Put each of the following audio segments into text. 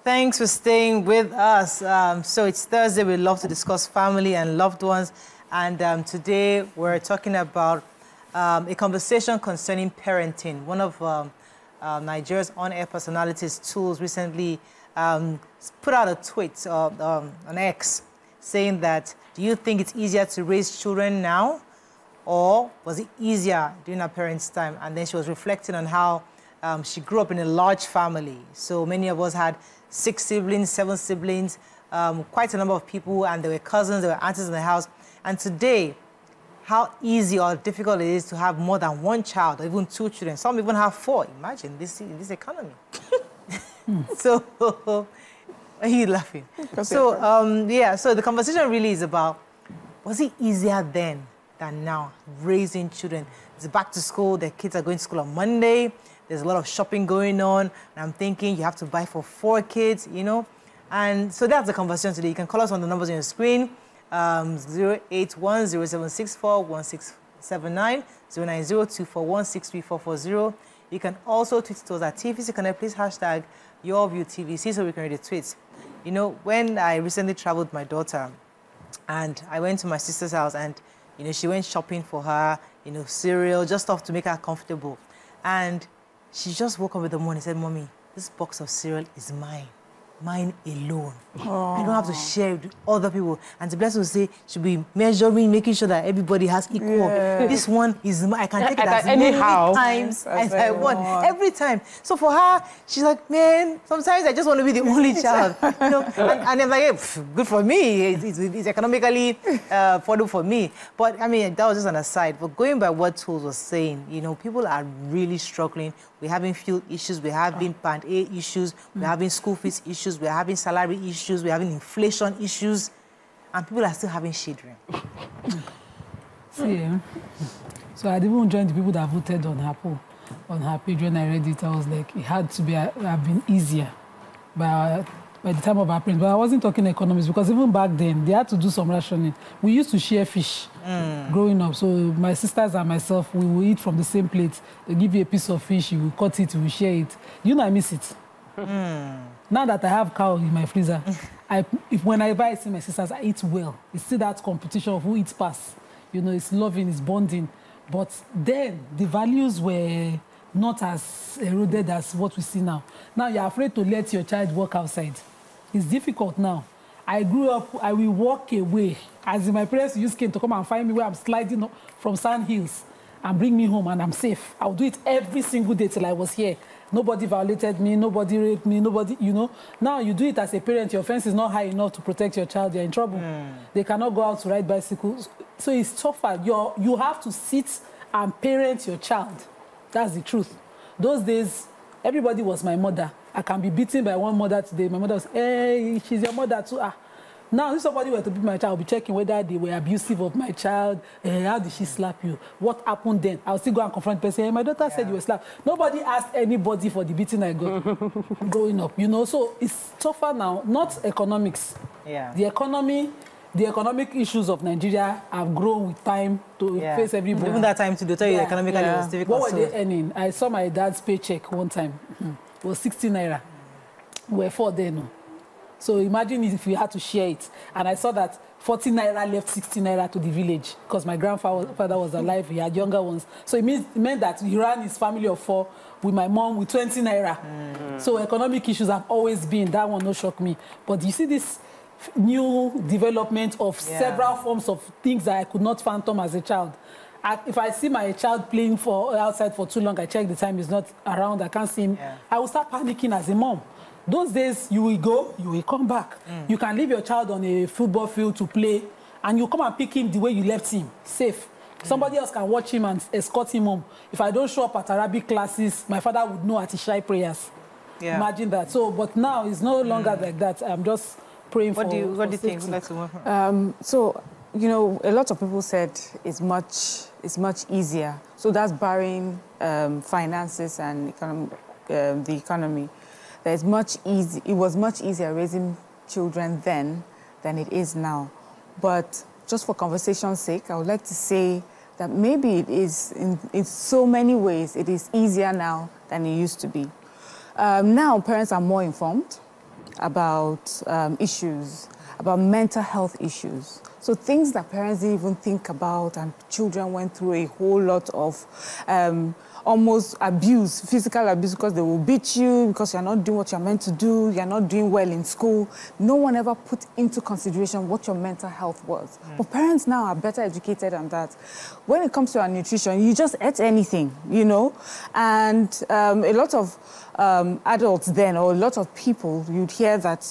Thanks for staying with us. So it's Thursday. We love to discuss family and loved ones. And today we're talking about a conversation concerning parenting. One of Nigeria's on-air personalities, Toolz, recently put out a tweet on X saying that, do you think it's easier to raise children now, or was it easier during her parents' time? And then she was reflecting on how she grew up in a large family. So many of us had 6 siblings, 7 siblings, quite a number of people, and there were cousins, there were aunties in the house. And today, how easy or difficult it is to have more than 1 child, or even 2 children. Some even have 4. Imagine this economy. So, why are you laughing? So, so the conversation really is about, was it easier then than now, raising children? It's back to school, the kids are going to school on Monday, there's a lot of shopping going on, and I'm thinking you have to buy for 4 kids, you know? And so that's the conversation today. You can call us on the numbers on your screen, 081-0764-1679, 090-241-63440. You can also tweet to us at TVC Connect. Please hashtag YourViewTVC so we can read the tweets. You know, when I recently traveled with my daughter, and I went to my sister's house, and, you know, she went shopping for her, you know, cereal, just stuff to make her comfortable. And she just woke up in the morning and said, Mommy, this box of cereal is mine. Mine alone. I don't have to share it with other people. And the blessing will say, should be measuring, making sure that everybody has equal. This one is mine. I can take it as many times as I want. Every time. So for her, she's like, man, sometimes I just want to be the only child. You know? And I'm like, hey, good for me. It's economically affordable for me. But I mean, that was just an aside. But going by what Toolz was saying, you know, people are really struggling. We're having fuel issues. We're having Band A issues. We're having school fees issues. We're having salary issues, we're having inflation issues, and people are still having children. See, so I didn't join the people that voted on her page. When I read it, I was like, it had to have been easier by the time of our parents. But I wasn't talking economics, because even back then, they had to do some rationing. We used to share fish growing up. So my sisters and myself, we would eat from the same plate. They give you a piece of fish, you will cut it, you will share it. You know, I miss it. Now that I have cow in my freezer, when I see my sisters, I eat well. It's still that competition of who eats fast. You know, it's loving, it's bonding. But then the values were not as eroded as what we see now. Now you're afraid to let your child walk outside. It's difficult now. I grew up, I will walk away. As in my parents used to come and find me where I'm sliding up from sand hills and bring me home and I'm safe. I'll do it every single day till I was here. Nobody violated me, nobody raped me, nobody, you know. Now you do it as a parent, your fence is not high enough to protect your child, you're in trouble. They cannot go out to ride bicycles. So it's tougher. You have to sit and parent your child. That's the truth. Those days, everybody was my mother. I can be beaten by one mother today. My mother was, hey, she's your mother too. Now, if somebody were to beat my child, I'll be checking whether they were abusive of my child. How did she slap you? What happened then? I'll still go and confront the person. Hey, my daughter said you were slapped. Nobody asked anybody for the beating I got growing up, you know. So it's tougher now, not economics. The economic issues of Nigeria have grown with time to face everybody. Even that time, to tell you economically it was difficult. What were they earning? I saw my dad's paycheck one time. It was 60 naira. We were 4 then. So imagine if we had to share it. And I saw that 40 naira left 60 naira to the village because my grandfather was alive. He had younger ones. So it meant that he ran his family of 4 with my mom with 20 naira. So economic issues have always been. That one no shock me. But you see this new development of several forms of things that I could not fathom as a child. If I see my child playing outside for too long, I check the time, he's not around, I can't see him. I will start panicking as a mom. Those days, you will go, you will come back. You can leave your child on a football field to play, and you come and pick him the way you left him, safe. Somebody else can watch him and escort him home. If I don't show up at Arabic classes, my father would know at Ishai prayers. Imagine that. So, but now it's no longer like that. I'm just praying for safety. What do you think? So, you know, a lot of people said it's much easier. So that's barring finances and the economy. It was much easier raising children then than it is now. But just for conversation's sake, I would like to say that maybe it is, in so many ways, it is easier now than it used to be. Now, parents are more informed. about issues, about mental health issues. So things that parents didn't even think about, and children went through a whole lot of almost abuse, physical abuse, because they will beat you, because you're not doing what you're meant to do, you're not doing well in school. No one ever put into consideration what your mental health was. But parents now are better educated on that. When it comes to our nutrition, you just ate anything, you know? And a lot of adults then, or a lot of people, you'd hear that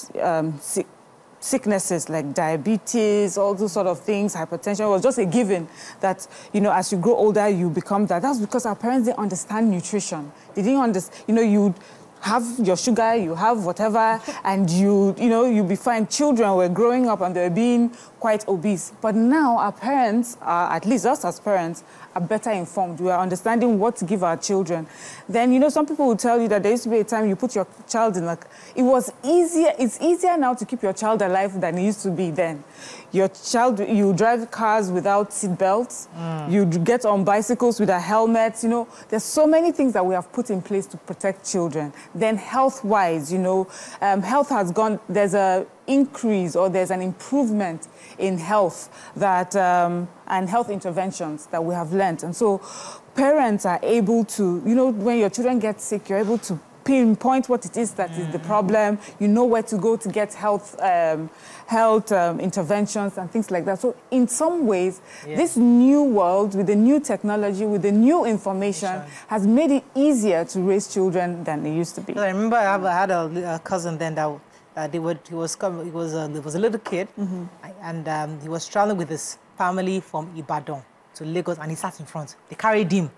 sicknesses like diabetes, all those sort of things, hypertension, was just a given that, you know, as you grow older, you become that. That's because our parents didn't understand nutrition. They didn't understand, you know, you have your sugar, you have whatever, and you'll be fine. Children were growing up and they were being quite obese. But now our parents, at least us as parents, are better informed. We are understanding what to give our children. Then, you know, some people will tell you that there used to be a time you put your child in, like, it was easier. It's easier now to keep your child alive than it used to be then. Your child, you drive cars without seat belts. You get on bicycles without helmets. You know, there's so many things that we have put in place to protect children. Then health-wise, you know, health has gone, there's a increase or there's an improvement in health that, and health interventions that we have learned. And so parents are able to, you know, when your children get sick, you're able to pinpoint what it is that is the problem. You know where to go to get health interventions and things like that. So in some ways, this new world with the new technology, with the new information, has made it easier to raise children than it used to be. I remember I had a cousin then that he was a little kid, and he was traveling with his family from Ibadan to Lagos, and he sat in front. They carried him,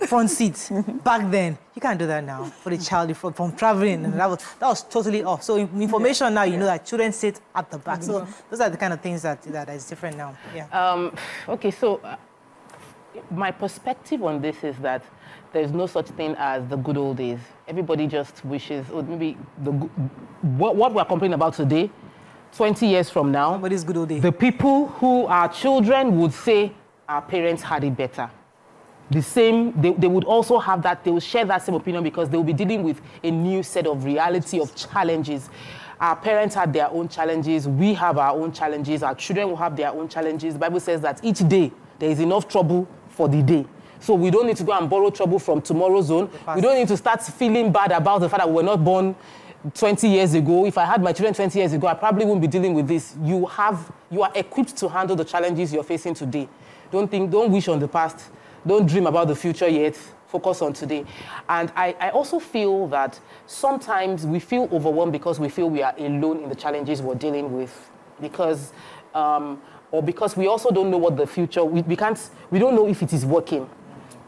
front seat. Back then, you can't do that now for the child from traveling, and that was totally off. So information now, you know that children sit at the back. So those are the kind of things that is different now. Okay, so my perspective on this is that there's no such thing as the good old days. Everybody just wishes, or maybe what we're complaining about today, 20 years from now, somebody's good old day. The people who are children would say our parents had it better. The same, they would also have that, they will share that same opinion because they will be dealing with a new set of reality of challenges. Our parents had their own challenges, we have our own challenges, our children will have their own challenges. The Bible says that each day there is enough trouble for the day. So we don't need to go and borrow trouble from tomorrow's own. We don't need to start feeling bad about the fact that we were not born 20 years ago. If I had my children 20 years ago, I probably wouldn't be dealing with this. You are equipped to handle the challenges you're facing today. Don't wish on the past. Don't dream about the future yet. Focus on today. And I also feel that sometimes we feel overwhelmed because we feel we are alone in the challenges we're dealing with. Because we also don't know what the future, we don't know if it is working.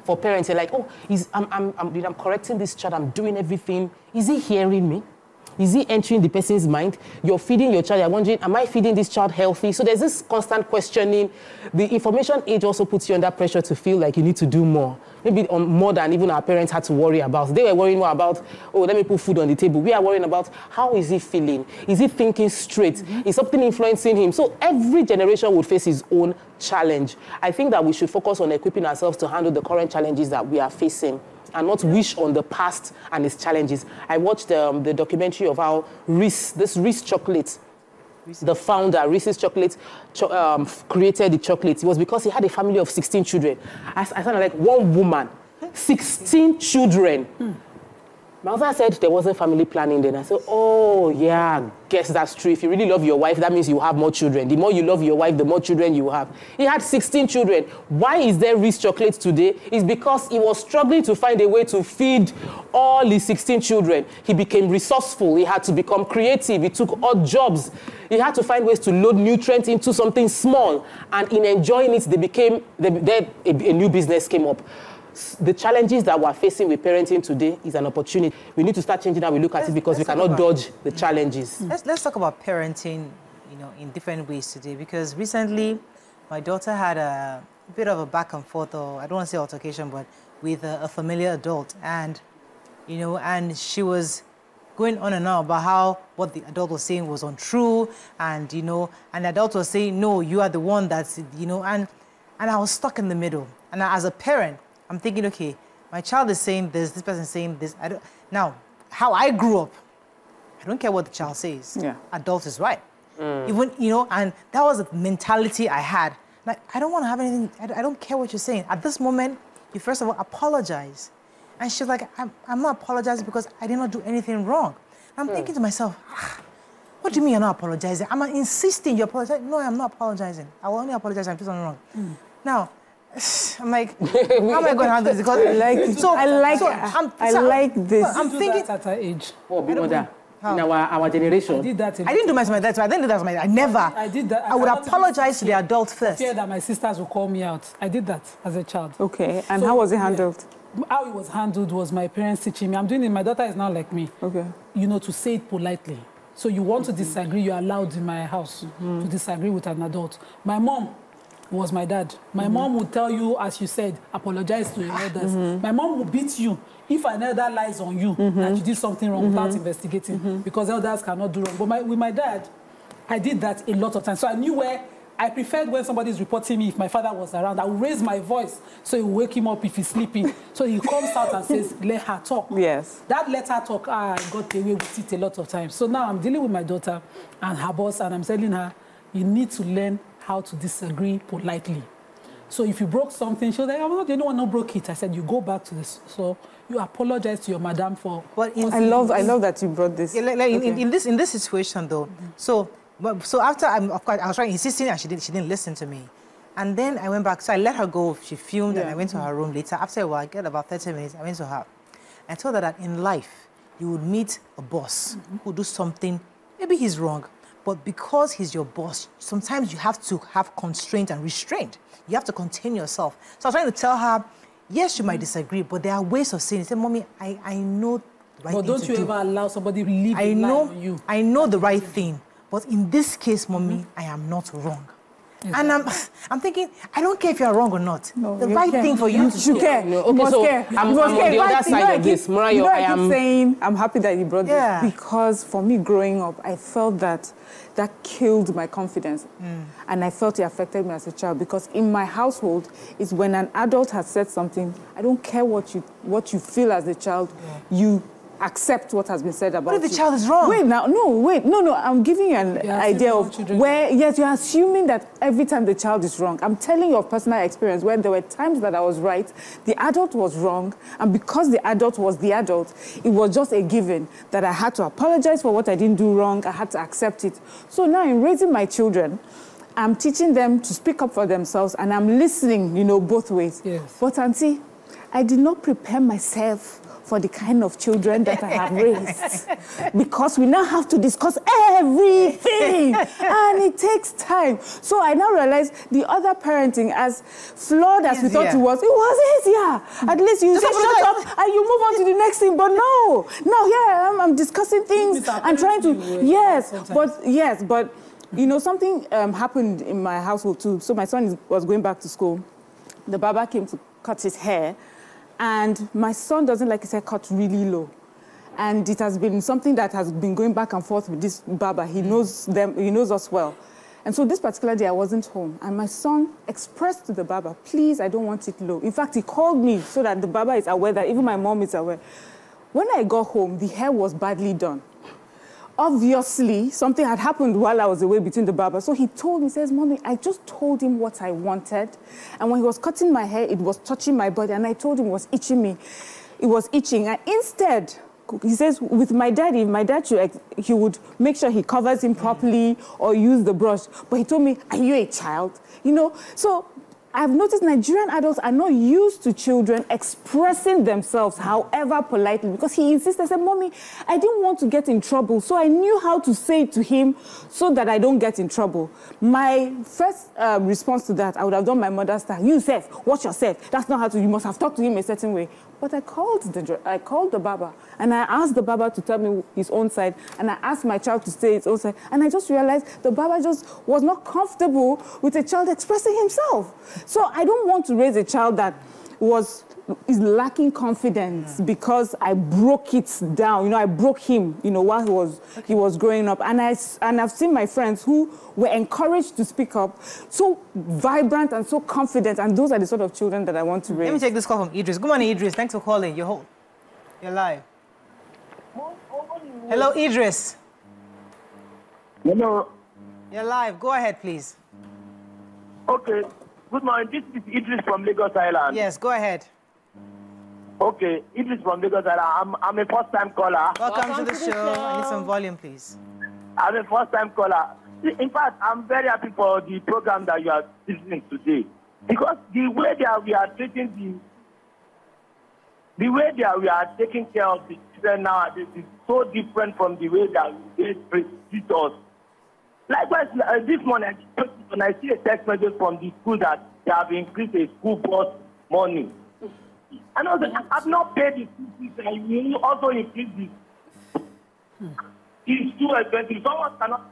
For parents, they're like, oh, I'm correcting this child, I'm doing everything. Is he hearing me? Is he entering the person's mind? You're feeding your child, you're wondering, am I feeding this child healthy? So there's this constant questioning. The information age also puts you under pressure to feel like you need to do more. Maybe more than even our parents had to worry about. They were worrying more about, oh, let me put food on the table. We are worrying about, how is he feeling? Is he thinking straight? Is something influencing him? So every generation would face his own challenge. I think that we should focus on equipping ourselves to handle the current challenges that we are facing, and not wish on the past and its challenges. I watched the documentary of how Reese chocolate, the founder, Reese's Chocolate, created the chocolate. It was because he had a family of 16 children. I sounded like one woman, 16 children. My mother said there wasn't family planning then. I said, oh, yeah, guess that's true. If you really love your wife, that means you have more children. The more you love your wife, the more children you have. He had 16 children. Why is there Reese Chocolate today? It's because he was struggling to find a way to feed all his 16 children. He became resourceful. He had to become creative. He took odd jobs. He had to find ways to load nutrients into something small. And in enjoying it, a new business came up. The challenges that we're facing with parenting today is an opportunity. We need to start changing how we look at it because we cannot dodge the challenges. Let's talk about parenting, in different ways today. Because recently, my daughter had a bit of a back and forth, or I don't want to say altercation, but with a familiar adult, and and she was going on and on about how what the adult was saying was untrue, and and the adult was saying, no, you are the one that's and I was stuck in the middle. And as a parent, I'm thinking, okay, my child is saying this person is saying this. Now, how I grew up, I don't care what the child says. Yeah. Adult is right. Even, you know, and that was the mentality I had. Like, I don't want to have anything, I don't care what you're saying. At this moment, you first of all apologize. And she's like, I'm not apologizing because I did not do anything wrong. I'm thinking to myself, what do you mean you're not apologizing? I'm insisting you apologize. No, I'm not apologizing. I will only apologize if I do something wrong. Now, I'm like, how am I going to handle this? Because I like it. So, I like this. I'm thinking at her age. Oh, mother. In our generation. I did that. I didn't do my dad, so I didn't do that to my dad. I never. I did that. I would apologize to the adult first. Fear that my sisters would call me out. I did that as a child. Okay, and so, how was it handled? Yeah, how it was handled was my parents teaching me. I'm doing it. My daughter is now like me. Okay. You know, to say it politely. So you want to disagree, you're allowed in my house to disagree with an adult. My mom was my dad. My mom would tell you, as you said, apologize to your elders. My mom would beat you if an elder lies on you that you did something wrong without investigating, because elders cannot do wrong. But with my dad, I did that a lot of times. So I knew where I preferred when somebody's reporting me, if my father was around, I would raise my voice so it would wake him up if he's sleeping. So he comes out and says, let her talk. Yes. That let her talk, I got away with it a lot of times. So now I'm dealing with my daughter and her boss, and I'm telling her, you need to learn how to disagree politely. So if you broke something, she was like, I'm not the only one who broke it. I said, you go back to this. So you apologize to your madam for... But I love that you brought this. Yeah, in this situation, though, so after, of course, I was trying insisting, and she didn't listen to me. And then I went back, so I let her go. She fumed, and I went to her room later. After a while, I get about 30 minutes, I went to her. I told her that in life, you would meet a boss who do something, maybe he's wrong, but because he's your boss, sometimes you have to have constraint and restraint. You have to contain yourself. So I was trying to tell her, yes, you might disagree, but there are ways of saying it. Say, Mommy, I know the right thing to do. But don't you ever allow somebody to leave a lie on you? I know the right thing. But in this case, Mommy, I am not wrong. Exactly. And I'm thinking, I don't care if you're wrong or not. No, the right thing for you to care. No, okay, so I'm on the other side of this. Morayo, I am saying, I'm happy that you brought this, because for me growing up, I felt that killed my confidence. And I felt it affected me as a child, because in my household, it's when an adult has said something, I don't care what you feel as a child, you accept what has been said about you. What if the child is wrong? Wait, no, I'm giving you an idea of where, yes, you're assuming that every time the child is wrong. I'm telling you of personal experience where there were times that I was right, the adult was wrong, and because the adult was the adult, it was just a given that I had to apologize for what I didn't do wrong, I had to accept it. So now in raising my children, I'm teaching them to speak up for themselves, and I'm listening, both ways. Yes. But Auntie, I did not prepare myself for the kind of children that I have raised. Because we now have to discuss everything, and it takes time. So I now realize the other parenting, as flawed as we thought it was easier. At least you say shut up and you move on to the next thing. But no, here I'm discussing things and trying to, but something happened in my household too. So my son was going back to school. The barber came to cut his hair. And my son doesn't like his hair cut really low. And it has been something that has been going back and forth with this barber. He knows them, he knows us well. And so this particular day, I wasn't home. And my son expressed to the barber, please, I don't want it low. In fact, he called me so that the barber is aware, that even my mom is aware. When I got home, the hair was badly done. Obviously, something had happened while I was away between the barber. So he told me, he says, Mommy, I just told him what I wanted. And when he was cutting my hair, it was touching my body. And I told him it was itching me. It was itching. And instead, he says, with my daddy, he would make sure he covers him properly or use the brush. But he told me, are you a child? So I've noticed Nigerian adults are not used to children expressing themselves, however politely, because he insisted, I said, Mommy, I didn't want to get in trouble, so I knew how to say it to him so that I don't get in trouble. My first response to that, I would have done my mother's style. You, Seth, watch yourself. That's not how to, you must have talked to him a certain way. But I called the barber, and I asked the barber to tell me his own side, and I asked my child to say his own side, and I just realized the barber just was not comfortable with a child expressing himself. So I don't want to raise a child that is lacking confidence because I broke it down. I broke him, while he was growing up. And I've seen my friends who were encouraged to speak up, so vibrant and so confident. And those are the sort of children that I want to raise. Let me take this call from Idris. Good morning, Idris. Thanks for calling. You're live. Hello, Idris. Hello. You're live. Go ahead, please. Okay. Good morning. This is Idris from Lagos Island. Yes, go ahead. Okay. Idris from Lagos Island. I'm a first-time caller. Welcome to the show. I need some volume, please. I'm a first-time caller. In fact, I'm very happy for the program that you are listening today. Because the way that we are treating the way that we are taking care of the children nowadays is so different from the way that they treat us. Likewise, this morning, when I see a text message from the school that they have increased the school bus money. And also, I've not paid the school fees, and you also increase this. It's too expensive. Someone cannot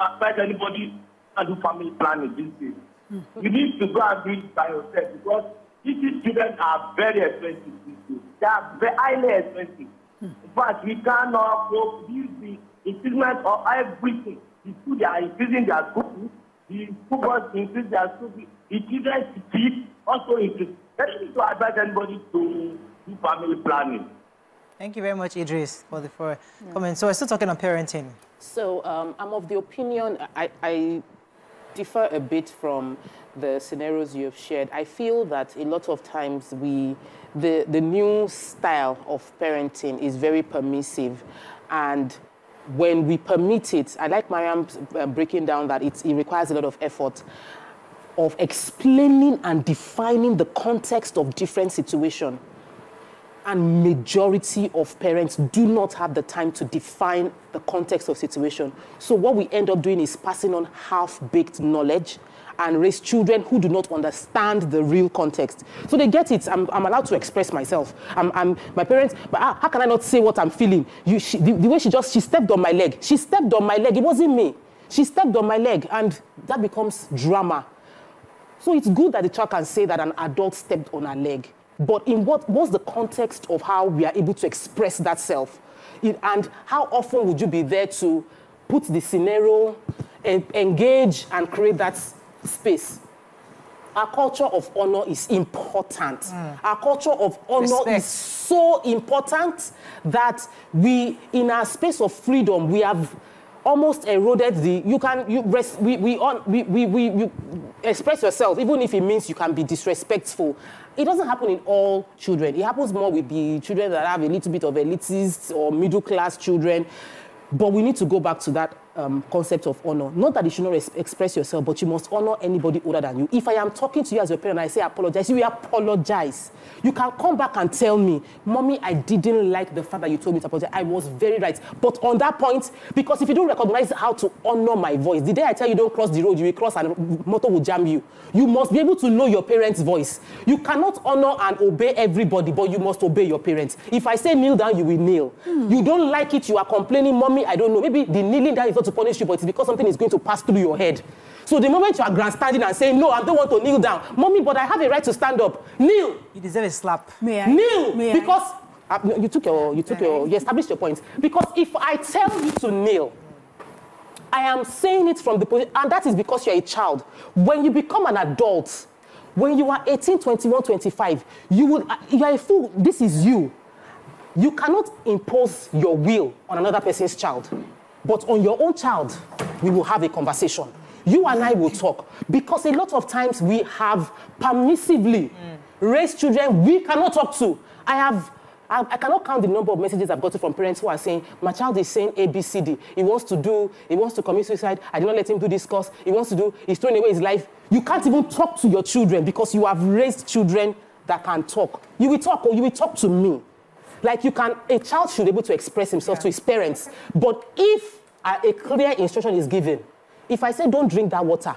advise anybody to do family planning these days. You need to go and do it by yourself because these children are very expensive these days. They are very highly expensive. In fact, we cannot go use the increment of everything. The school, they are increasing their school fees. The school bus increase their school fees. The children's fees also increase. They need to advise anybody to do family planning. Thank you very much, Idris, for the comment. So we're still talking on parenting. So I'm of the opinion, I differ a bit from the scenarios you have shared. I feel that a lot of times the new style of parenting is very permissive, and when we permit it, I like Mariam breaking down that it requires a lot of effort of explaining and defining the context of different situations. And majority of parents do not have the time to define the context of situation. So what we end up doing is passing on half-baked knowledge and raise children who do not understand the real context. So they get it. I'm allowed to express myself. My parents, but how can I not say what I'm feeling? The way she stepped on my leg. She stepped on my leg. It wasn't me. She stepped on my leg, and that becomes drama. So it's good that the child can say that an adult stepped on her leg. But in what's the context of how we are able to express that self? And how often would you be there to put the scenario, engage, and create that space? Our culture of honor is important. Our culture of honor is so important that in our space of freedom, we have almost eroded you express yourself, even if it means you can be disrespectful. It doesn't happen in all children. It happens more with the children that have a little bit of elitist or middle-class children. But we need to go back to that concept of honor. Not that you should not express yourself, but you must honor anybody older than you. If I am talking to you as your parent and I say apologize, you will apologize. You can come back and tell me, Mommy, I didn't like the fact that you told me to apologize. I was very right. But on that point, because if you don't recognize how to honor my voice, the day I tell you don't cross the road, you will cross and motor will jam you. You must be able to know your parents' voice. You cannot honor and obey everybody, but you must obey your parents. If I say kneel down, you will kneel. You don't like it, you are complaining, Mommy, I don't know. Maybe the kneeling down is not to punish you, but it's because something is going to pass through your head. So the moment you are grandstanding and saying, no, I don't want to kneel down. Mommy, but I have a right to stand up. Kneel. You deserve a slap. May I? Kneel. May because you established your point. Because if I tell you to kneel, I am saying it from the position, and that is because you're a child. When you become an adult, when you are 18, 21, 25, you are a fool. This is you. You cannot impose your will on another person's child. But on your own child, we will have a conversation. You and I will talk. Because a lot of times we have permissively raised children we cannot talk to. I cannot count the number of messages I've gotten from parents who are saying, my child is saying A, B, C, D. He wants to commit suicide. I did not let him do this course. He's throwing away his life. You can't even talk to your children because you have raised children that can talk. You will talk, or you will talk to me. Like a child should be able to express himself to his parents. But if a clear instruction is given, if I say don't drink that water,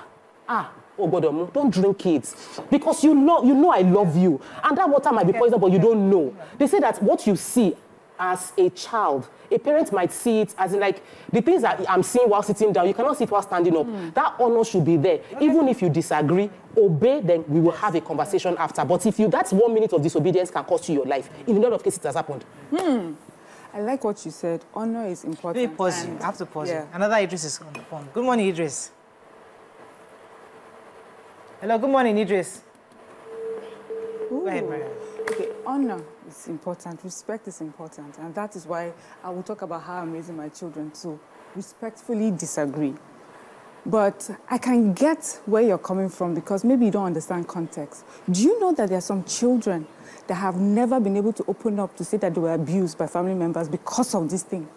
oh God, don't drink it. Because you know I love you. And that water might be poison, but you don't know. They say that what you see as a child, a parent might see it as in like the things that I'm seeing while sitting down, you cannot see it while standing up. That honor should be there. Even if you disagree, obey, then we will have a conversation after. But if that's 1 minute of disobedience can cost you your life. In a lot of cases, it has happened. I like what you said. Honor is important. Let me pause you. I have to pause you. Another Idris is on the phone. Good morning, Idris. Hello, good morning, Idris. Go ahead, Mariam. Okay. honor is important, respect is important, and that is why I will talk about how I'm raising my children to respectfully disagree. But I can get where you're coming from because maybe you don't understand context. Do you know that there are some children that have never been able to open up to say that they were abused by family members because of this thing?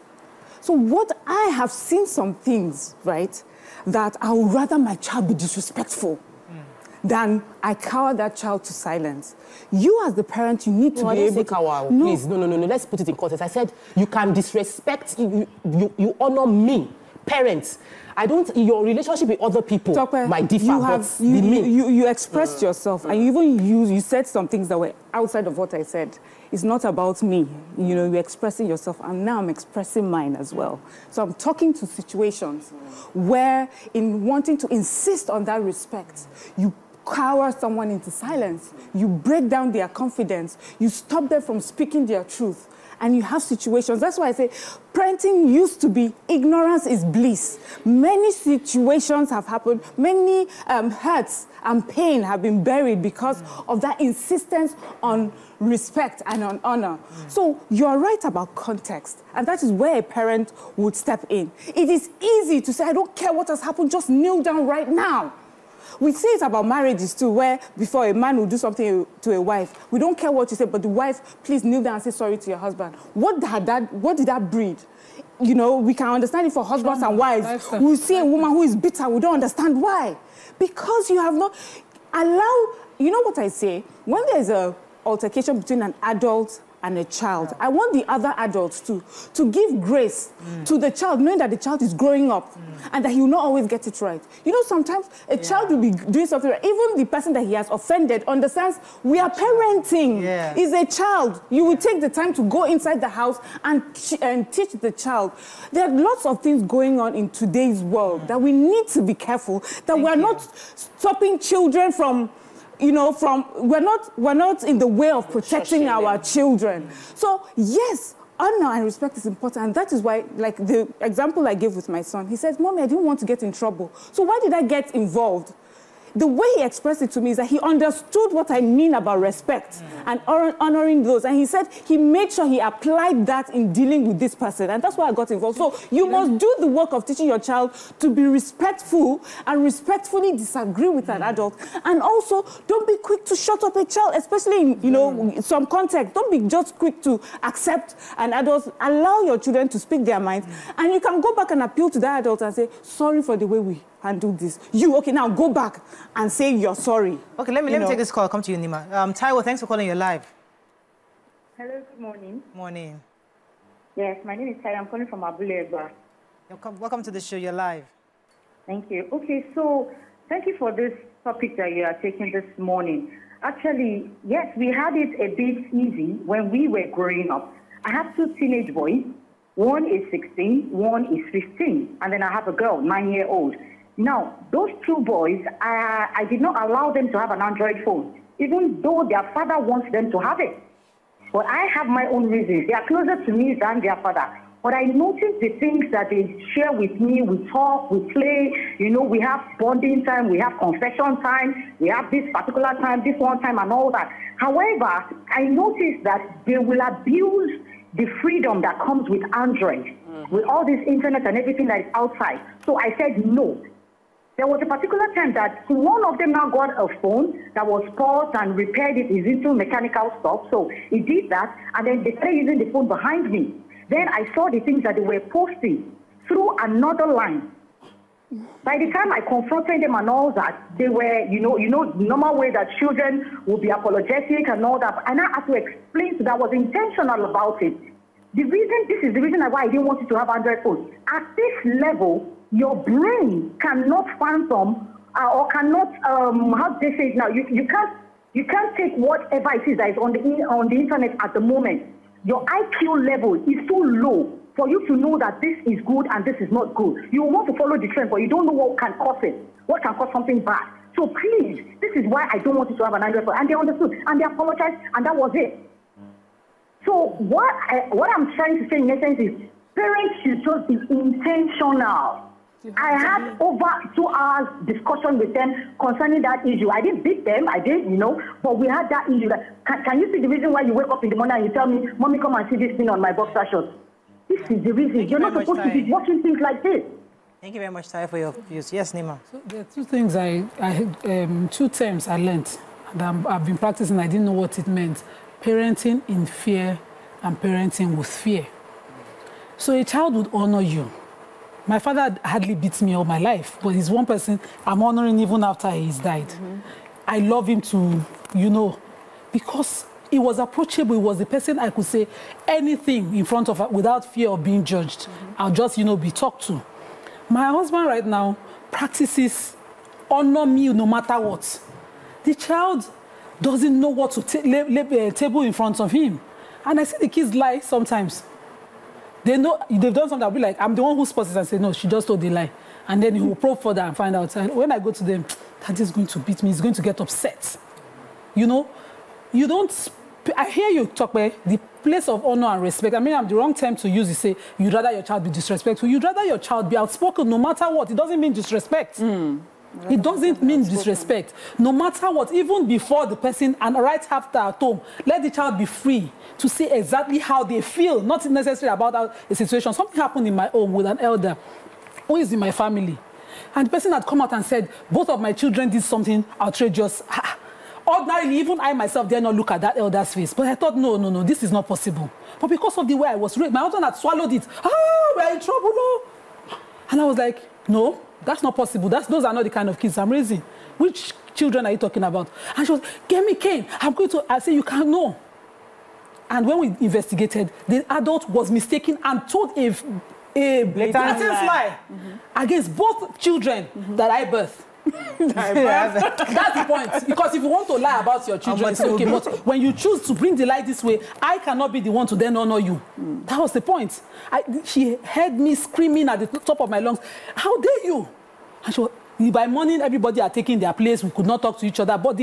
So what I have seen some things, right, that I would rather my child be disrespectful than I cower that child to silence. You as the parent, you need to be able to... No. Please, no, let's put it in context. I said you can disrespect, you honor me, parents. I don't, your relationship with other people might differ, you expressed yourself, and you said some things that were outside of what I said. It's not about me. You know, you're expressing yourself, and now I'm expressing mine as well. So I'm talking to situations where, in wanting to insist on that respect, you cower someone into silence, you break down their confidence, you stop them from speaking their truth. And you have situations. That's why I say parenting used to be ignorance is bliss. Many situations have happened. Many hurts and pain have been buried because of that insistence on respect and on honor. So you're right about context. And that is where a parent would step in. It is easy to say, I don't care what has happened, just kneel down right now. We see it about marriages too, where before a man will do something to a wife, we don't care what you say, but the wife, please kneel down and say sorry to your husband. What did that breed? You know, we can understand it for husbands and wives. We see a woman who is bitter, we don't understand why. Because you have not you know what I say? When there's an altercation between an adult and a child, I want the other adults to give grace to the child, knowing that the child is growing up and that he will not always get it right. You know, sometimes a child will be doing something right. Even the person that he has offended understands we are parenting. Is a child. You will take the time to go inside the house and teach the child. There are lots of things going on in today's world that we need to be careful, that we're not stopping children from... You know, we're not in the way of protecting our children. So yes, honor and respect is important, and that is why, like the example I gave with my son, he says, "Mommy, I didn't want to get in trouble. So why did I get involved?" The way he expressed it to me is that he understood what I mean about respect and honoring those. And he said he made sure he applied that in dealing with this person. And that's why I got involved. So you must do the work of teaching your child to be respectful and respectfully disagree with an adult. And also, don't be quick to shut up a child, especially in, you know, some context. Don't be just quick to accept an adult. Allow your children to speak their minds. And you can go back and appeal to that adult and say, sorry for the way we handle this. Okay, now go back and say you're sorry. Okay, let me take this call. Come to you, Nima. Taiwo, thanks for calling. You're live. Hello, good morning. Morning. Yes, my name is Taiwo. I'm calling from Abuleba. Welcome to the show. You're live. Thank you. Okay, so thank you for this topic that you are taking this morning. Actually, yes, we had it a bit easy when we were growing up. I have two teenage boys. One is 16, one is 15, and then I have a girl, 9-year-old. Now, those two boys, I did not allow them to have an Android phone, even though their father wants them to have it. But I have my own reasons. They are closer to me than their father. But I notice the things that they share with me. We talk, we play, you know, we have bonding time, we have confession time, we have this particular time, this one time, and all that. However, I notice that they will abuse the freedom that comes with Android, with all this internet and everything that is outside. So I said no. There was a particular time that one of them now got a phone that was paused and repaired it. He's into mechanical stuff. So he did that, and then they started using the phone behind me. Then I saw the things that they were posting through another line. By the time I confronted them and all that, they were, you know, the normal way that children will be apologetic and all that. And I had to explain to them, I was intentional about it. This is the reason why I didn't want you to have Android phones. At this level, your brain cannot fathom or cannot, how do they say it now? You can't take whatever it is that is on the internet at the moment. Your IQ level is too low for you to know that this is good and this is not good. You want to follow the trend, but you don't know what can cause it, what can cause something bad. So please, this is why I don't want you to have an Android phone. And they understood, and they apologized, and that was it. So what I'm trying to say in essence is, parents should just be intentional. I had over 2 hours discussion with them concerning that issue. I didn't beat them, I did, but we had that issue. Can you see the reason why you wake up in the morning and you tell me, Mommy, come and see this thing on my boxer shorts? This is the reason. You're not supposed to be watching things like this. Thank you very much, Tai, for your views. Yes, Nima. So there are two things two terms I learned that I've been practicing. I didn't know what it meant. Parenting in fear and parenting with fear. So a child would honor you. My father hardly beats me all my life, but he's one person I'm honoring even after he's died. I love him to, because he was approachable. He was the person I could say anything in front of without fear of being judged. I'll just, be talked to. My husband right now practices honor me no matter what. The child doesn't know what to lay a table in front of him. And I see the kids lie sometimes. They know they've done something. I'll be like, I'm the one who spots it and say, no, she just told the lie. And then he will probe further and find out. And when I go to them, Daddy's going to beat me. He's going to get upset. You don't. I hear you talk about the place of honor and respect. I mean, I'm the wrong term to use to say you'd rather your child be disrespectful. You'd rather your child be outspoken no matter what. It doesn't mean disrespect. It doesn't mean disrespect. No matter what, even before the person and right after at home, let the child be free to say exactly how they feel, not necessarily about a situation. Something happened in my home with an elder who is in my family. And the person had come out and said, both of my children did something outrageous. Ordinarily, even I myself dare not look at that elder's face. But I thought, no, this is not possible. But because of the way I was raised, my husband had swallowed it. We're in trouble, no. And I was like, no, that's not possible. Those are not the kind of kids I'm raising. Which children are you talking about? And she was, get me cane. I said, you can't know. And when we investigated, the adult was mistaken and told a blatant lie against both children that I birthed. That's the point. Because if you want to lie about your children, it's okay. But when you choose to bring the lie this way, I cannot be the one to then honor you. That was the point. She heard me screaming at the top of my lungs, how dare you? And she was, by morning, everybody are taking their place. We could not talk to each other. But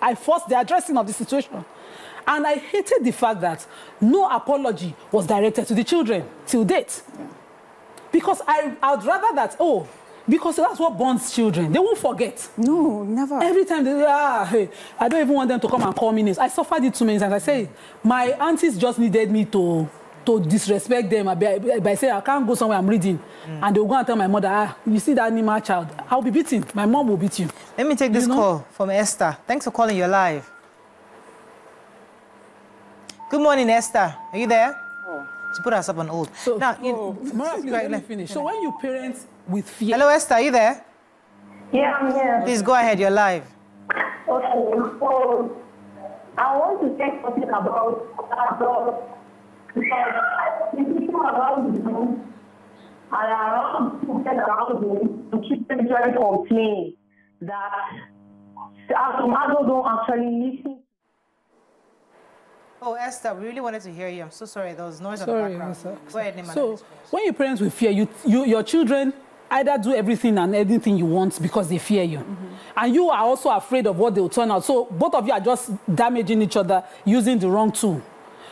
I forced the addressing of the situation. And I hated the fact that no apology was directed to the children till date. Because I'd rather that, because that's what bonds children. They won't forget. No, never. Every time they hey, I don't even want them to come and call me names. I suffered it too many times. I say, my aunties just needed me to disrespect them by saying, I can't go somewhere, I'm reading. And they'll go and tell my mother, you see that animal child, I'll be beaten. My mom will beat you. Let me take this call from Esther. Thanks for calling. You're live. Good morning, Esther. Are you there? She put us up on hold. So, now, Mara, please let me finish. So when you parent with fear... Hello, Esther, are you there? Yeah, I'm here. Please go ahead, you're live. Okay, so I want to say something about because the people around me and around people around me to keep them very complain that some adults don't actually listen. Oh, Esther, we really wanted to hear you. I'm so sorry. There was noise in the background. Go ahead, Nima. So, when you parent with fear, your children either do everything and anything you want because they fear you. And you are also afraid of what they will turn out. So, both of you are just damaging each other using the wrong tool.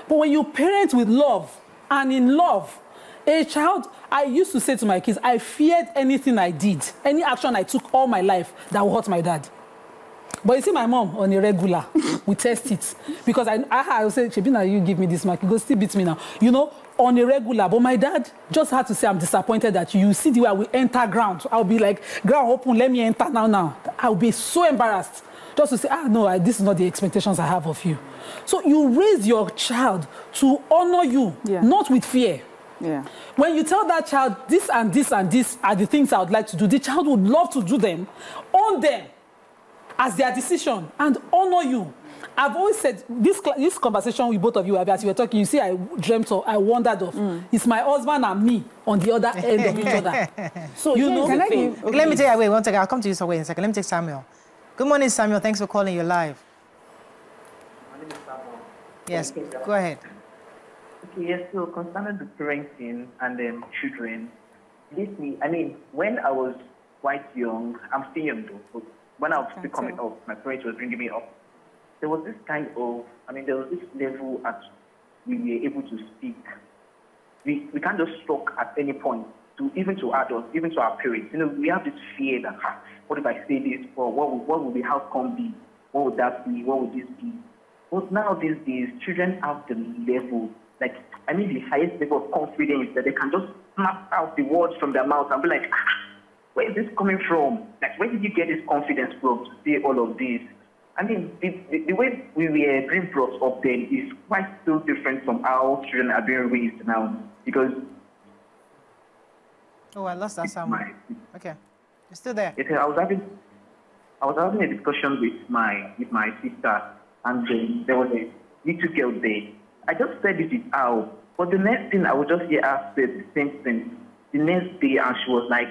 But when you parent with love and in love, a child, I used to say to my kids, I feared anything I did, any action I took all my life that would hurt my dad. But you see my mom on a regular, we test it. Because I would say, Chebina, you give me this mark, you go still beat me now. On a regular. But my dad just had to say, I'm disappointed that you see the way I will enter ground. I'll be like, ground open, let me enter now. I'll be so embarrassed. Just to say, no, this is not the expectations I have of you. So you raise your child to honor you, not with fear. Yeah. When you tell that child, this and this and this are the things I would like to do, the child would love to do them, own them as their decision, and honor you. I've always said, this conversation with both of you, as you were talking, you see, I dreamt of, I wondered of, it's my husband and me on the other end of each other. So, Let me take, wait one second, I'll come to you, so wait a second. Let me take Samuel. Good morning, Samuel. Thanks for calling. You're live. My name is Samuel. Yes, go ahead. Okay, yes, so concerning the parenting and then children, when I was quite young, I'm still young though, but when I was still coming up, my parents were bringing me up, there was this kind of, there was this level at we were able to speak. We can't just talk at any point even to adults, even to our parents. You know, we have this fear that, what if I say this, or what will the outcome be? What would that be? What would this be? But now these days, children have the level, like, I mean, the highest level of confidence that they can just snap out the words from their mouth and be like, where is this coming from? Like, where did you get this confidence from to say all of this? I mean, the way we were being brought up then is quite so different from how children are being raised now. Because... Oh, I lost that someone. Okay. You're still there? Yes, I was having a discussion with my sister, and there was a little girl there. I just said this is how, but the next thing I would just hear her say the same thing. The next day, and she was like,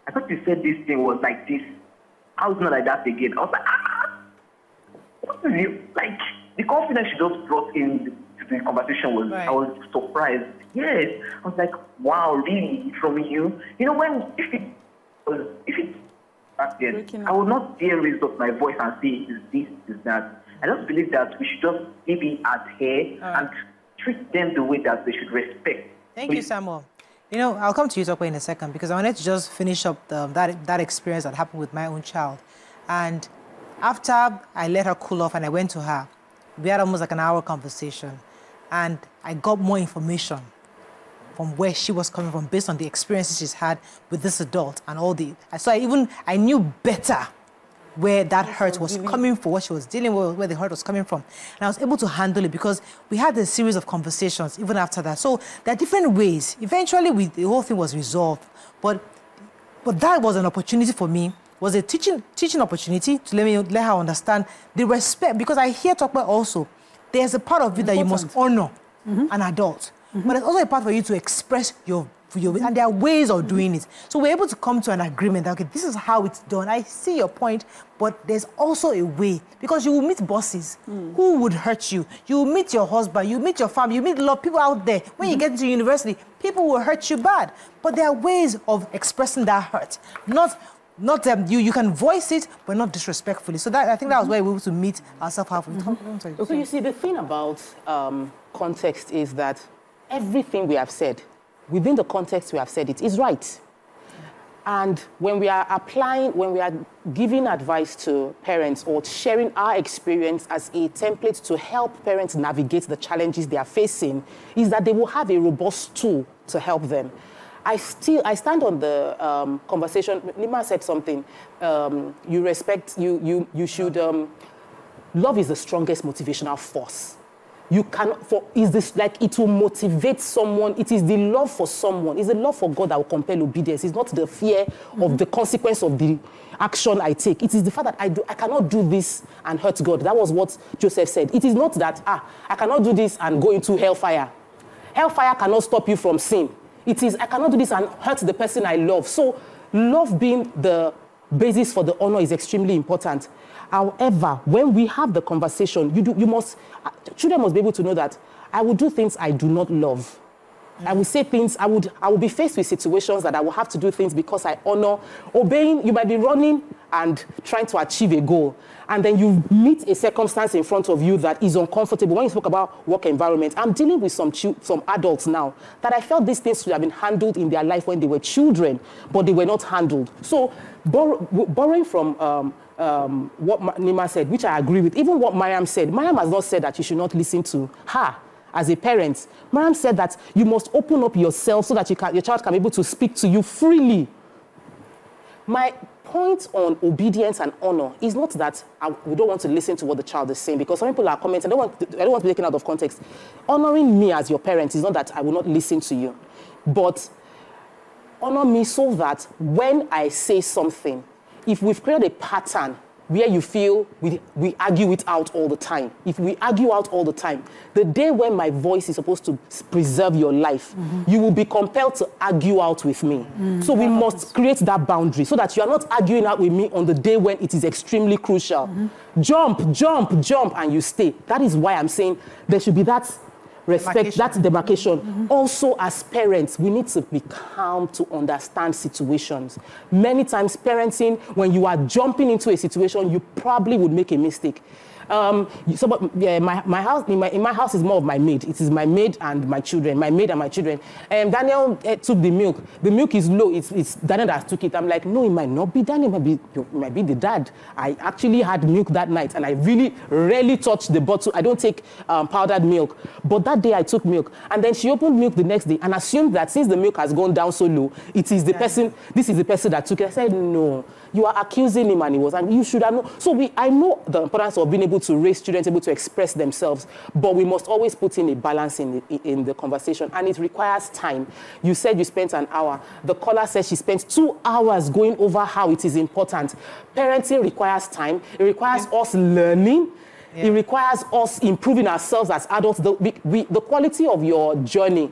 I thought you said this thing was like this. How is it not like that again? I was like, what is it? Like, the confidence she just brought in to the conversation was, right. I was surprised. Yes. I was like, wow, really? From you? You know, if it back then, I would not dare raise up my voice and say, is this, is that. I just believe that we should just maybe adhere and treat them the way that they should respect. Thank you, Samuel. You know, I'll come to you, Tope, in a second, because I wanted to just finish up that experience that happened with my own child. And after I let her cool off and I went to her, we had almost like an hour conversation. And I got more information from where she was coming from based on the experiences she's had with this adult and all the... So I knew better where that hurt was coming from, what she was dealing with, where the hurt was coming from. And I was able to handle it because we had a series of conversations even after that. So there are different ways. Eventually, the whole thing was resolved. But that was an opportunity for me, was a teaching opportunity to let her understand the respect. Because I hear Tope also, there's a part of you that you must honor an adult. But there's also a part for you to express your and there are ways of doing it. So we're able to come to an agreement that, okay, this is how it's done. I see your point, but there's also a way. Because you will meet bosses who would hurt you. You will meet your husband, you meet your family, you meet a lot of people out there. When you get into university, people will hurt you bad. But there are ways of expressing that hurt. You can voice it, but not disrespectfully. So I think that was why we were able to meet ourselves halfway. So you see, the thing about context is that everything we have said, within the context we have said it, is right. And when we are giving advice to parents or sharing our experience as a template to help parents navigate the challenges they are facing, is that they will have a robust tool to help them. I stand on the conversation. Nima said something. Love is the strongest motivational force. You cannot, is this like it will motivate someone? It is the love for someone. It's the love for God that will compel obedience. It's not the fear of the consequence of the action I take. It is the fact that I cannot do this and hurt God. That was what Joseph said. It is not that, I cannot do this and go into hellfire. Hellfire cannot stop you from sin. It is, I cannot do this and hurt the person I love. So love being the basis for the honor is extremely important. However, when we have the conversation, children must be able to know that I will do things I do not love. I will say things, I will be faced with situations that I will have to do things because I honor. Obeying, you might be running and trying to achieve a goal. And then you meet a circumstance in front of you that is uncomfortable. When you spoke about work environment, I'm dealing with some adults now that I felt these things should have been handled in their life when they were children, but they were not handled. So borrowing from what Nima said, which I agree with, even what Mariam said, Mariam has not said that you should not listen to her as a parent. Mariam said that you must open up yourself so that your child can be able to speak to you freely. My point on obedience and honor is not that we don't want to listen to what the child is saying, because some people are commenting, I don't want to be taken out of context. Honoring me as your parent is not that I will not listen to you, but honor me so that when I say something, if we've created a pattern where you feel we argue it out all the time, if we argue out all the time, the day when my voice is supposed to preserve your life, you will be compelled to argue out with me. So we must create that boundary so that you are not arguing out with me on the day when it is extremely crucial. Jump, jump, jump, and you stay. That is why I'm saying there should be that respect, that demarcation. Also, as parents, we need to be calm to understand situations. Many times, parenting, when you are jumping into a situation, you probably would make a mistake. In my house is more of my maid. It is my maid and my children. My maid and my children. Daniel took the milk. The milk is low. It's Daniel that took it. I'm like, no, it might not be Daniel. It might be the dad. I actually had milk that night, and I really rarely touched the bottle. I don't take powdered milk. But that day I took milk, and then she opened milk the next day and assumed that since the milk has gone down so low, it is the person. This is the person that took it. I said, no. You are accusing him, and you should have known. So I know the importance of being able to raise children, able to express themselves, but we must always put in a balance in the conversation, and it requires time. You said you spent an hour. The caller said she spent 2 hours going over how it is important. Parenting requires time. It requires us learning. Yeah. It requires us improving ourselves as adults. The quality of your journey.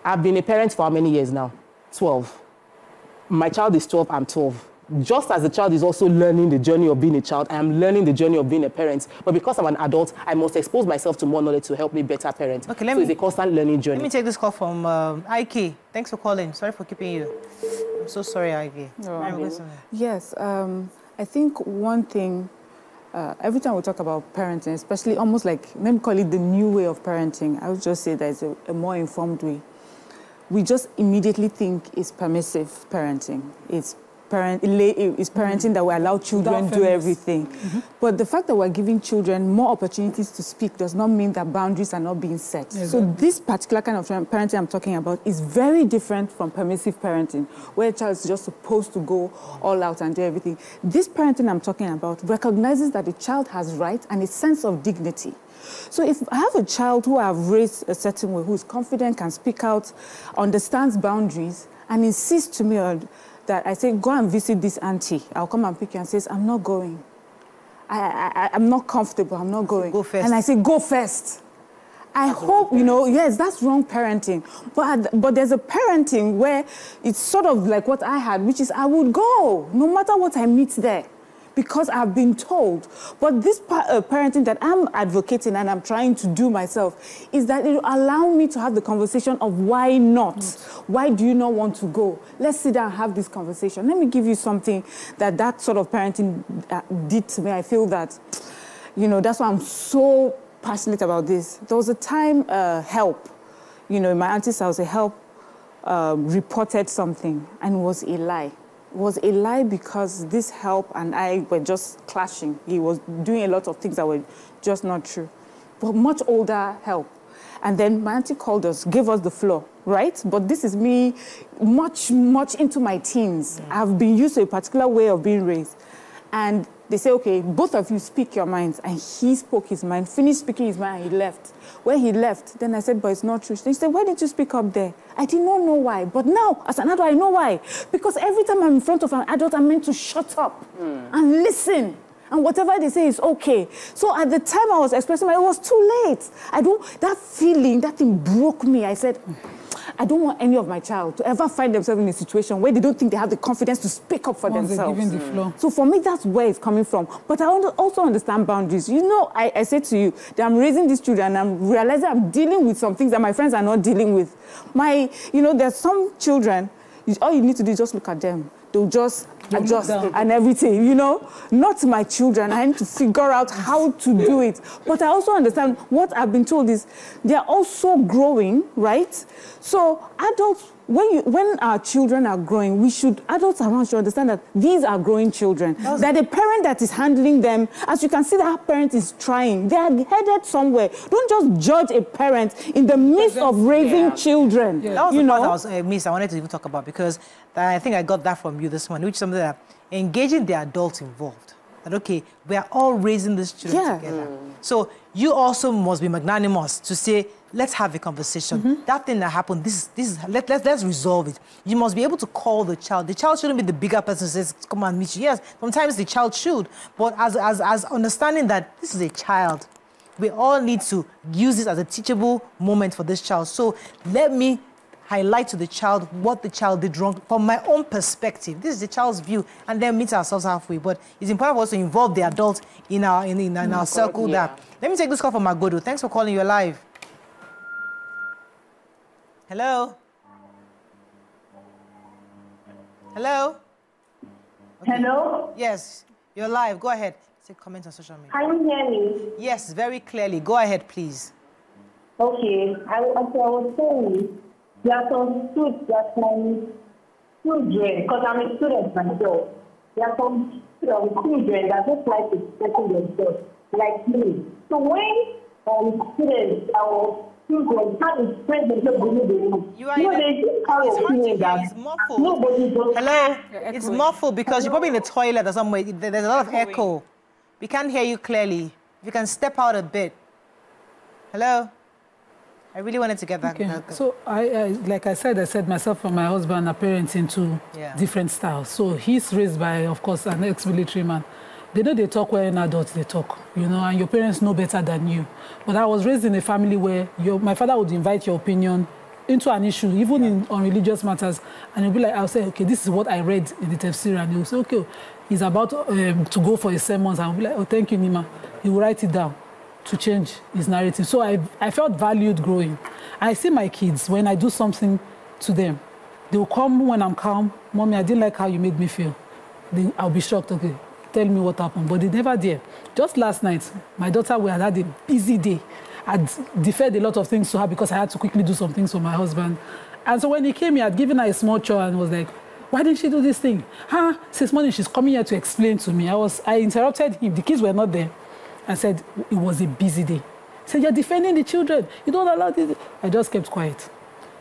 I've been a parent for how many years now? 12. My child is 12, I'm 12. Just as the child is also learning the journey of being a child, I am learning the journey of being a parent. But because I'm an adult, I must expose myself to more knowledge to help me better parent. Okay, it's a constant learning journey. Let me take this call from Ike. Thanks for calling. Sorry for keeping you. I'm so sorry, Ike. Yes, I think one thing, every time we talk about parenting, especially almost like, let me call it the new way of parenting, I would just say there's a more informed way. We just immediately think it's permissive parenting. It's parenting that we allow children do everything. But the fact that we're giving children more opportunities to speak does not mean that boundaries are not being set. Exactly. So this particular kind of parenting I'm talking about is very different from permissive parenting, where a child is just supposed to go all out and do everything. This parenting I'm talking about recognizes that the child has rights and a sense of dignity. So if I have a child who I've raised a certain way, who is confident, can speak out, understands boundaries, and insists to me on that I say, go and visit this auntie. I'll come and pick you and says, I'm not going. I'm not comfortable, I'm not going. Go first. And I say, go first. I hope, you know, yes, that's wrong parenting. But there's a parenting where it's sort of like what I had, which is I would go, no matter what I meet there, because I've been told. But this parenting that I'm advocating and I'm trying to do myself is that it will allow me to have the conversation of why not? Why do you not want to go? Let's sit down and have this conversation. Let me give you something that sort of parenting did to me. I feel that, you know, that's why I'm so passionate about this. There was a time help, you know, in my auntie's house, a help reported something and it was a lie. It was a lie because this help and I were just clashing. He was doing a lot of things that were just not true. But much older help. And then my auntie called us, gave us the floor, right? But this is me much into my teens. I've been used to a particular way of being raised. And they say, okay, both of you speak your minds. And he spoke his mind, finished speaking his mind, and he left. When he left, then I said, but it's not true. They said, why didn't you speak up there? I did not know why. But now, as an adult, I know why. Because every time I'm in front of an adult, I'm meant to shut up and listen. And whatever they say is okay. So at the time I was expressing, it was too late. That feeling, that thing broke me. I said, I don't want any of my child to ever find themselves in a situation where they don't think they have the confidence to speak up for themselves. They're given the floor. So for me, that's where it's coming from. But I also understand boundaries. You know, I say to you that I'm raising these children and I'm realizing I'm dealing with some things that my friends are not dealing with. You know, there's some children, all you need to do is just look at them. They'll just adjust and everything, you know? Not my children. I need to figure out how to do it. But I also understand what I've been told is they're also growing, right? So adults, when our children are growing, adults around should understand that these are growing children. That the parent that is handling them, as you can see, that parent is trying. They are headed somewhere. Don't just judge a parent in the midst of raising children. Yeah. That was the part I wanted to even talk about, because I think I got that from you this morning, which is something that engaging the adults involved. That, okay, we are all raising these children together. So you also must be magnanimous to say, let's have a conversation. That thing that happened, let's resolve it. You must be able to call the child. The child shouldn't be the bigger person who says, come and meet you. Yes, sometimes the child should. But as understanding that this is a child, we all need to use this as a teachable moment for this child. So let me highlight to the child what the child did wrong from my own perspective. This is the child's view, and then meet ourselves halfway. But it's important for us to involve the adult in our circle. Let me take this call from Magodo. Thanks for calling. You're live. Hello? Hello? Okay. Hello? Yes, you're live. Go ahead. Say comment on social media. Can you hear me? Yes, very clearly. Go ahead, please. Okay. I was saying, there are some students, children, because I'm a student myself, there are some children that just like to settle themselves, like me. So when students or children have to spread themselves, It's hard to hear. It's muffled. Hello? It's muffled because you're probably in the toilet or somewhere. There's a lot of echo. We can't hear you clearly. If you can step out a bit. Hello? I really wanted to get that. Okay. So, like I said myself and my husband are parenting two different styles. So, he's raised by, of course, an ex-military man. They know they talk where an adult they talk, you know, and your parents know better than you. But I was raised in a family where my father would invite your opinion into an issue, even on religious matters, and he'll be like, I'll say, okay, this is what I read in the tafsir, and he'll say, okay, he's about to go for his sermons, and I'll be like, oh, thank you, Nima. He will write it down to change his narrative. So I felt valued growing. I see my kids, when I do something to them, they will come when I'm calm. Mommy, I didn't like how you made me feel. I'll be shocked, okay, tell me what happened. But they never dare. Just last night, my daughter, we had a busy day. I'd deferred a lot of things to her because I had to quickly do some things for my husband. And so when he came here, I'd given her a small chore and was like, why didn't she do this thing? Since morning, she's coming here to explain to me. I interrupted him. The kids were not there. I said, it was a busy day. He said, you're defending the children. You don't allow this. I just kept quiet.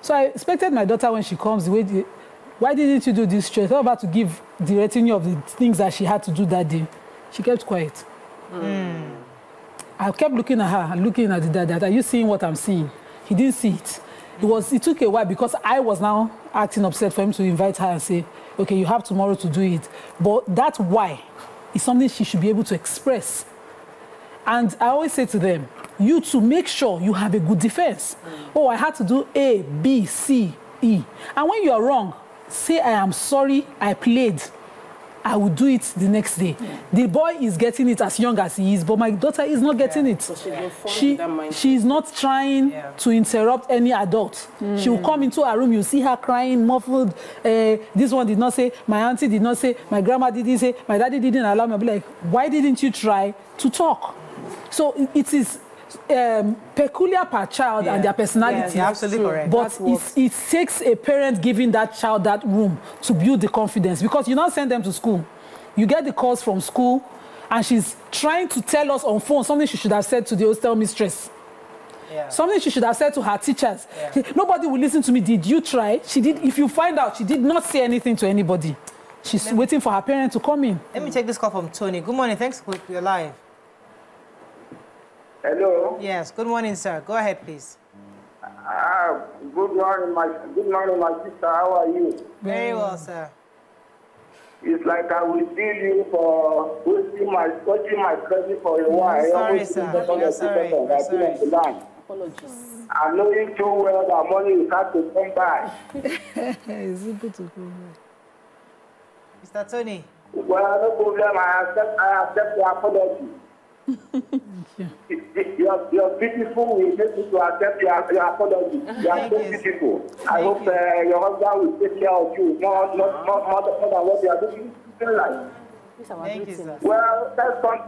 So I expected my daughter, when she comes, why didn't you do this chore? I was about to give the retinue of the things that she had to do that day. She kept quiet. I kept looking at her and looking at the dad. Are you seeing what I'm seeing? He didn't see it. It took a while because I was now acting upset for him to invite her and say, okay, you have tomorrow to do it. But that why is something she should be able to express. And I always say to them, you to make sure you have a good defense. Oh, I had to do A, B, C, E. And when you are wrong, say, I am sorry, I played. I will do it the next day. The boy is getting it as young as he is, but my daughter is not getting it. So she's not trying to interrupt any adult. She will come into her room, you see her crying, muffled. This one did not say, my auntie did not say, my grandma didn't say, my daddy didn't allow me. I'll be like, why didn't you try to talk? So it is peculiar per child and their personality. Yeah, absolutely correct. But it takes a parent giving that child that room to build the confidence, because you not send them to school. You get the calls from school and she's trying to tell us on phone something she should have said to the hostel mistress. Something she should have said to her teachers. Nobody will listen to me. Did you try? She did. If you find out, she did not say anything to anybody. She's waiting for her parent to come in. Let me take this call from Tony. Good morning. Thanks for your live. Hello. Yes. Good morning, sir. Go ahead, please. Good morning, my sister. How are you? Very well, sir. It's like I will see you for watching my cousin for a while. Sorry, sir. Sorry. Apologies. I know you too well that money is hard to come by. It's good to come back. Mr. Tony. Well, no problem. I accept your apology. You're beautiful. We need to accept your apology. You are so beautiful. I hope your husband will take care of you more than what you are doing in life. Thank you, sir. Well, let's come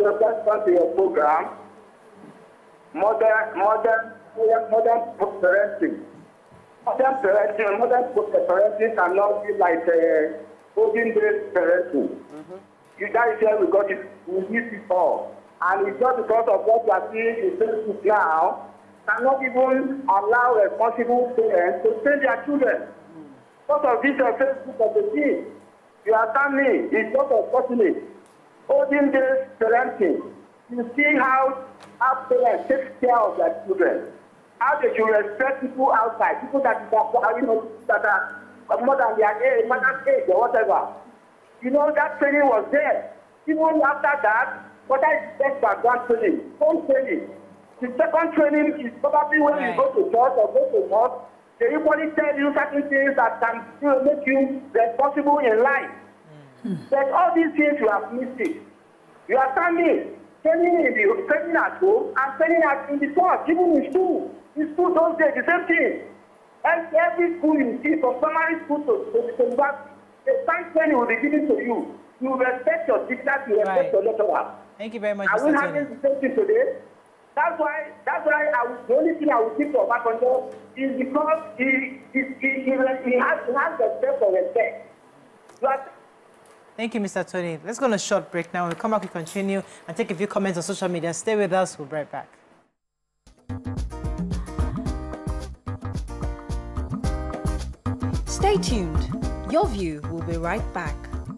to your program. Modern parenting. Modern parenting cannot be like olden days parenting. You guys here we got it. We need it all. And it's just because of what we are seeing in Facebook now, cannot even allow responsible parents to train their children. Because of this Facebook of the kids, you understand me? It's not unfortunate. Olden days parenting, you see how parents take care of their children. How they should respect people outside, people that are more than their age, or whatever. You know, that training was there. Even after that, what I expect background training, home training. The second training is probably when you go to church or go to mosque, they usually tell you certain things that can make you responsible in life. But all these things you have missed it. You are standing, training at home and training in the church, even in school. In school those days, the same thing. Every school you see, from primary school to university, the science training will be given to you. You respect your teachers, you respect your lecturers. Thank you very much, Are Mr. we Tony. having the same thing today? That's why the only thing I would think for Obasanjo is because he has respect for respect. Thank you, Mr. Tony. Let's go on a short break now. When we come back, we continue and take a few comments on social media. Stay with us. We'll be right back. Stay tuned. Your View will be right back.